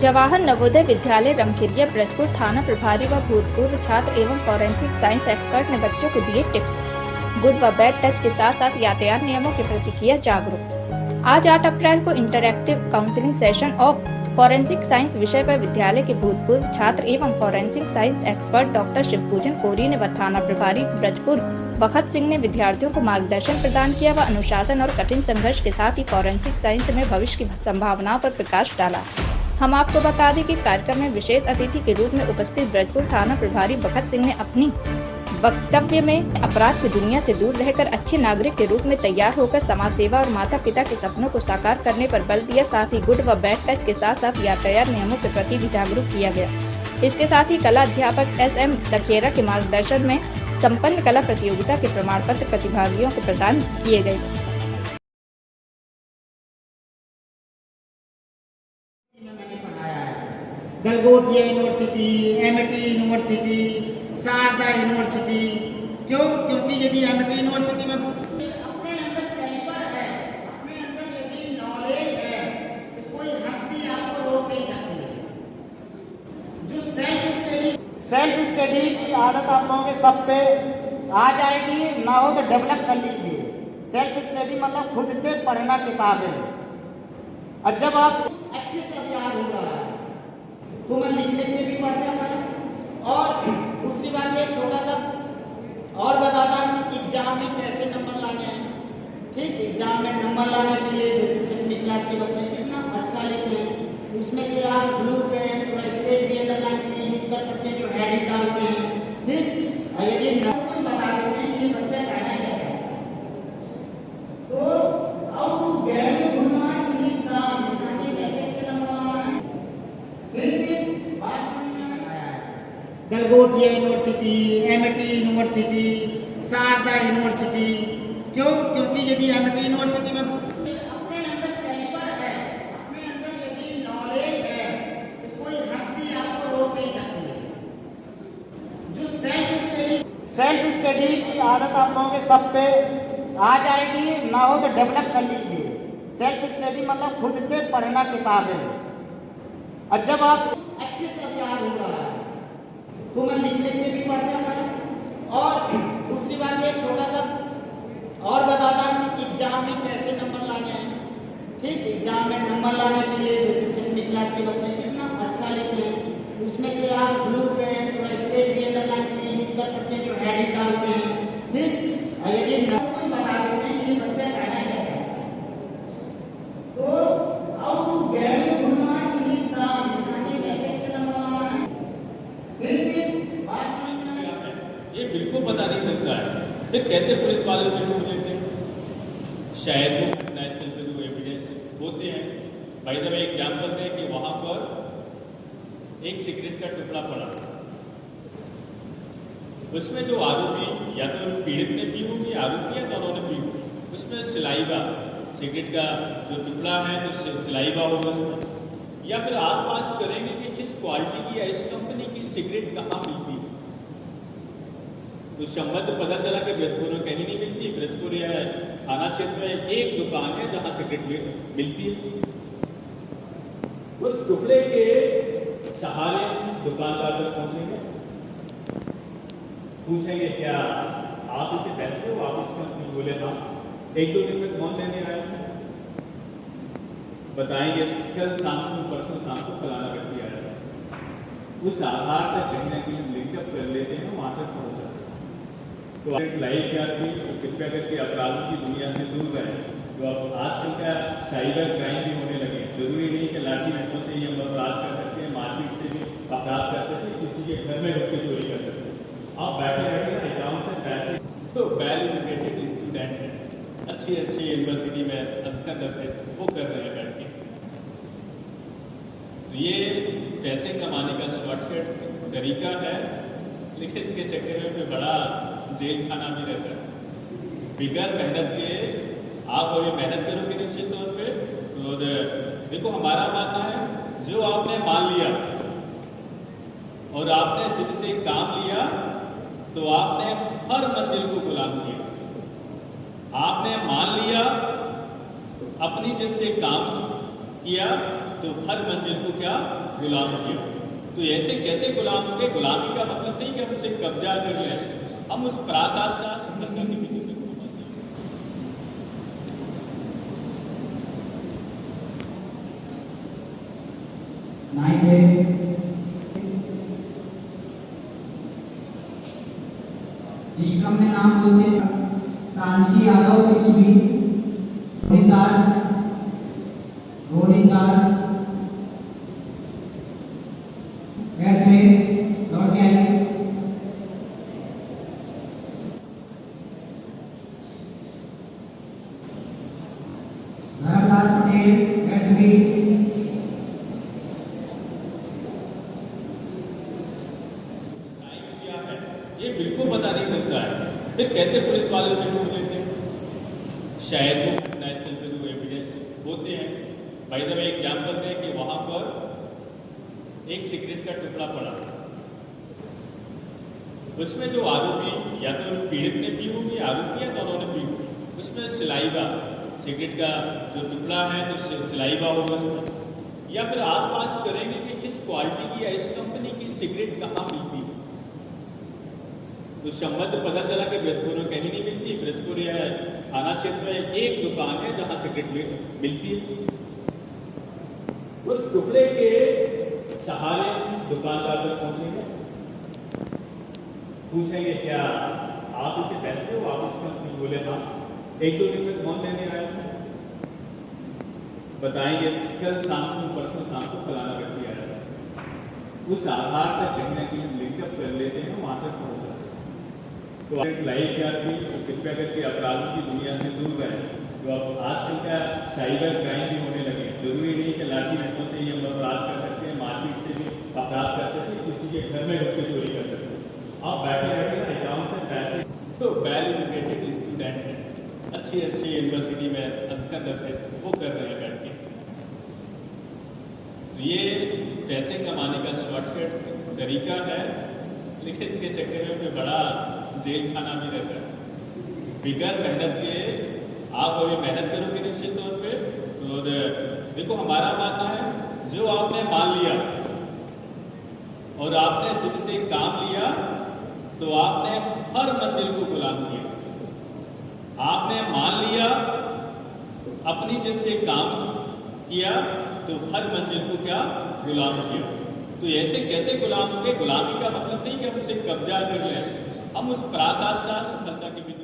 जवाहर नवोदय विद्यालय रमखिरिया ब्रजपुर थाना प्रभारी व भूतपूर्व छात्र एवं फॉरेंसिक साइंस एक्सपर्ट ने बच्चों को दिए टिप्स। गुड व बैड टच के साथ साथ यातायात नियमों के प्रति किया जागरूक। आज 8 अप्रैल को interactive counselling session of forensic science विषय पर विद्यालय के भूतपूर्व छात्र एवं forensic science expert doctor Shivpujan Kori ने व थाना प्रभारी ब्रजपुर बखत सिंह ने विद्यार्थियों को मार्गदर्शन प्रदान किया व अनुशासन और कठिन संघर्ष के साथ ही फॉरेंसिक साइंस में भविष्य की संभावनाओं पर प्रकाश डाला। हम आपको बता दें कि कार्यक्रम में विशेष अतिथि के रूप में उपस्थित ब्रजपुर थाना प्रभारी बखत सिंह ने अपनी वक्तव्य में अपराध की दुनिया से दूर रहकर अच्छे नागरिक के रूप में तैयार होकर समाज सेवा और माता पिता के सपनों को साकार करने पर बल दिया। साथ ही गुड व बैड टच के साथ साथ यातायात नियमों के प्रति भी जागरूक किया गया। इसके साथ ही कला अध्यापक SM तखेरा के मार्गदर्शन में संपन्न कला प्रतियोगिता के प्रमाण पत्र प्रतिभागियों को प्रदान किए गए। Galgotias university, MIT university, Sharda university. क्यों? क्योंकि यदि MIT यूनिवर्सिटी में अपने अंदर कैलिबर है, अपने अंदर यदि नॉलेज है, तो कोई हस्ती आपको रोक नहीं सकती है। जो सेल्फ स्टडी की आदत आप लोगों के सब पे आ जाएगी, ना हो तो डेवलप कर लीजिए। सेल्फ स्टडी मतलब खुद से पढ़ना किताबें। और जब आप अच्छे से याद हो रहा है तो मैं लिख के भी पढ़ता था। और दूसरी बात ये छोटा सा और बताता हूँ कि एग्जाम में कैसे नंबर लाने हैं। ठीक, एग्जाम में नंबर लाने के लिए जैसे 6वीं क्लास के बच्चे कितना अच्छा लिखते हैं, उसमें से आप ब्लू पेन थोड़ा स्केच भी अंडरलाइन के लिए यूज कर सकते हैं, जो हेडिंग डालते हैं। ठीक, और यदि कुछ बता देते हैं कि ये बच्चा कहना क्या चाहता है, तो how to get a good mark in exam, कैसे अच्छे नंबर लाना है। Galgotias university, MIT university, Sharda university. क्यों? क्योंकि यदि MIT यूनिवर्सिटी में अपने अंदर कैलिबर है, अपने अंदर यदि नॉलेज है, तो कोई हस्ती आपको रोक नहीं सकती है। जो सेल्फ स्टडी की आदत आप लोगों के सब पे आ जाएगी, ना हो तो डेवलप कर लीजिए। सेल्फ स्टडी मतलब खुद से पढ़ना किताबें। और जब आप अच्छे से याद हो रहा है तो मैं लिख के भी पढ़ता था। और दूसरी बात ये छोटा सा और बताता हूँ कि एग्जाम में कैसे नंबर लाने हैं। ठीक, एग्जाम में नंबर लाने के लिए जैसे 6वीं क्लास के बच्चे कितना अच्छा लिखते हैं, उसमें से आप ब्लू पेन थोड़ा स्केच भी अंडरलाइन के लिए यूज कर सकते हैं, जो हेडिंग डालते हैं। ठीक, और यदि कुछ बता देते हैं कि ये बच्चा कहना क्या चाहता है, तो how to get a good mark in exam, कैसे अच्छे नंबर लाना है। ये बिल्कुल पता नहीं चलता है, फिर कैसे पुलिस वाले से ढूंढ लेते हैं। शायद वो नेशनल पे जो एविडेंस होते हैं, भाई जब एग्जाम्पल दें कि वहाँ पर एक सिगरेट का टुकड़ा पड़ा, उसमें जो आरोपी या तो पीड़ित ने पी होगी, आरोपी है दोनों ने पी होगी, उसमें सिलाइवा, सिगरेट का जो टुकड़ा है तो सिलाइवा होगा उसमें। या फिर आज बात करेंगे कि इस क्वालिटी की या इस कंपनी की सिगरेट कहाँ मिलती है, तो संबंध पता चला कि ब्रजपुर में कहीं नहीं मिलती। ब्रजपुर या थाना क्षेत्र में एक दुकान है जहाँ सिगरेट मिलती है। उस टुकड़े के सहारे दुकानदार तक पहुंचेंगे, पूछेंगे क्या आप इसे बेचते हो, आप इस कंपनी बोले हाँ। 1-2 दिन में कौन लेने आया है, बताएंगे कल शाम को, परसों शाम को फलाना व्यक्ति आया था। उस आधार पर कहीं ना कहीं हम लिंकअप कर लेते हैं, वहां तक पहुंच जाते हैं। तो लाइफ याद भी तो कृपया करके अपराधों की दुनिया से दूर रहें। तो अब आजकल का साइबर क्राइम भी होने लगे। जरूरी नहीं कि लाठी डंडों से ही हम अपराध कर सकते हैं, मारपीट से भी अपराध कर सकते हैं, किसी के घर में उसकी चोरी कर सकते हैं। आप बैठे बैठे अकाउंट से पैसे, जो वेल एजुकेटेड स्टूडेंट है, अच्छी यूनिवर्सिटी में अंतर्गत है, वो कर रहे हैं बैठ के। तो ये पैसे कमाने का शॉर्टकट तरीका है, लेकिन इसके चक्कर में कोई बड़ा जेल खाना भी रहता है। बिगर मेहनत के आप अभी मेहनत करोगे निश्चित तौर पे। और देखो हमारा मानना है, जो आपने मान लिया और आपने जिद से काम लिया, तो आपने हर मंजिल को गुलाम किया। आपने मान लिया, अपनी जिद से काम किया, तो हर मंजिल को क्या गुलाम किया। तो ऐसे कैसे गुलाम होंगे? गुलामी का मतलब नहीं कि हम उसे कब्जा कर लें, हम उस पराकाष्ठा सफलता के बिंदु तक पहुंचते हैं। नाइट है जिस क्रम में नाम बोलते हैं कांशी यादव 6B, रोनित दास थे दौड़ के आए। धर्मदास पटेल भी क्या है ये बिल्कुल पता नहीं चलता है, फिर कैसे पुलिस वाले उसे ढूंढ लेते हैं? शायद वो घटनास्थल पे जो एविडेंस होते हैं, भाई साहब एक एग्जाम्पल दें कि वहां पर एक सिगरेट का टुकड़ा पड़ा, उसमें जो आरोपी या तो पीड़ित ने पी होगी, आरोपी या दोनों ने पी होगी, उसमें सिलाइबा सिगरेट का जो टुकड़ा है तो सिलाइबा होगा उसमें, या फिर आसपास करेंगे कि इस क्वालिटी की या इस कंपनी की सिगरेट कहाँ मिलती है। तो संबंध पता चला कि ब्रजपुर में कहीं नहीं मिलती, ब्रजपुर या थाना क्षेत्र में एक दुकान है जहाँ सिगरेट मिलती है। उस टुकड़े के सहारे दुकानदार तक पहुंचेंगे, पूछेंगे क्या आप इसे पहनते हो, आप इस कंपनी? बोले हाँ। एक दो दिन में कौन लेने आया था? बताएंगे कल शाम को, परसों शाम को फलाना व्यक्ति आया था। उस आधार पर कहीं ना कहीं हम लिंकअप कर लेते हैं, वहां तक पहुंच जाते हैं। तो लाइफ याद भी कृपया करके अपराधों की दुनिया से दूर रहें। तो अब आजकल का साइबर क्राइम भी होने लगे, जरूरी नहीं कि लाठी डंडों से ही हम अपराध कर सकते हैं, मारपीट से भी अपराध कर सकते हैं, किसी के घर में घुस के चोरी कर सकते हैं। आप बैठे बैठे ना अकाउंट से पैसे, तो वेल एजुकेटेड स्टूडेंट है, अच्छी यूनिवर्सिटी में अध्ययनरत है, वो कर रहे हैं बैठ के। तो ये पैसे कमाने का शॉर्टकट तरीका है, लेकिन इसके चक्कर में कोई बड़ा जेल खाना भी रहता है। बिगर मेहनत के आप अभी मेहनत करोगे निश्चित तौर पे, और देखो हमारा मानना है जो आपने मान लिया और आपने जिद से काम लिया तो आपने हर मंजिल को गुलाम किया। आपने मान लिया, अपनी जिद से काम किया तो हर मंजिल को क्या गुलाम किया। तो ऐसे कैसे गुलाम होंगे? गुलामी का मतलब नहीं कि हम उसे कब्जा कर लें, हम उस पराकाष्ठा सफलता के बिंदु